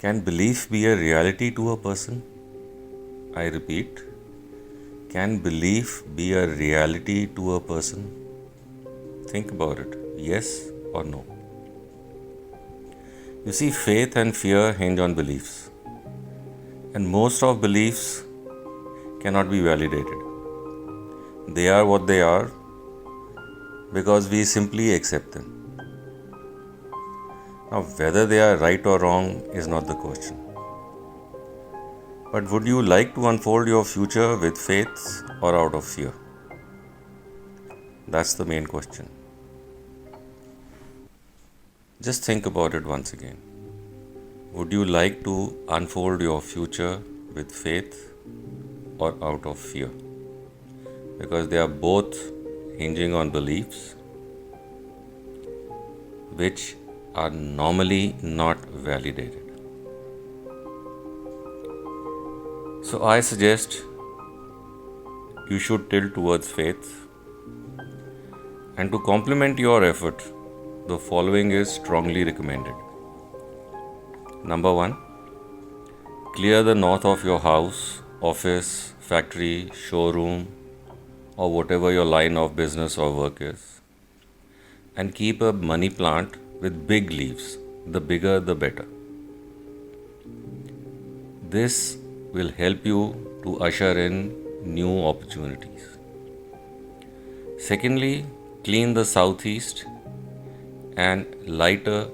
Can belief be a reality to a person? I repeat, can belief be a reality to a person? Think about it. Yes or no? You see, faith and fear hinge on beliefs, and most of beliefs cannot be validated. They are what they are because we simply accept them. Now, whether they are right or wrong is not the question. But would you like to unfold your future with faith or out of fear? That's the main question. Just think about it once again. Would you like to unfold your future with faith or out of fear? Because they are both hinging on beliefs which are normally not validated. So I suggest you should tilt towards faith, and to complement your effort, the following is strongly recommended. Number 1, clear the north of your house, office, factory, showroom, or whatever your line of business or work is, and keep a money plant with big leaves. The bigger the better. This will help you to usher in new opportunities. Secondly, clean the southeast and light a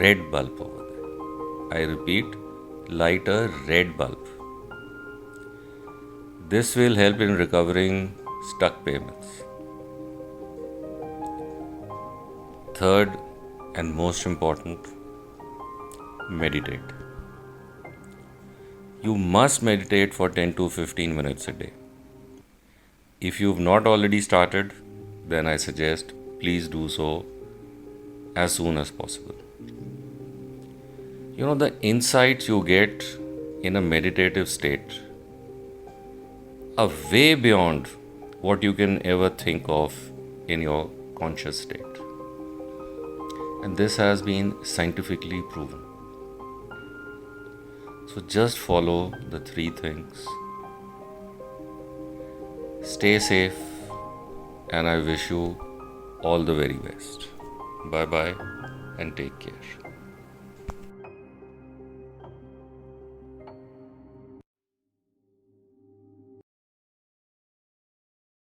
red bulb over there. I repeat, light a red bulb. This will help in recovering stuck payments. Third and most important, meditate. You must meditate for 10 to 15 minutes a day. If you've not already started, then I suggest please do so as soon as possible. The insights you get in a meditative state are way beyond what you can ever think of in your conscious state. And this has been scientifically proven. So just follow the 3 things. Stay safe, and I wish you all the very best. Bye bye and take care.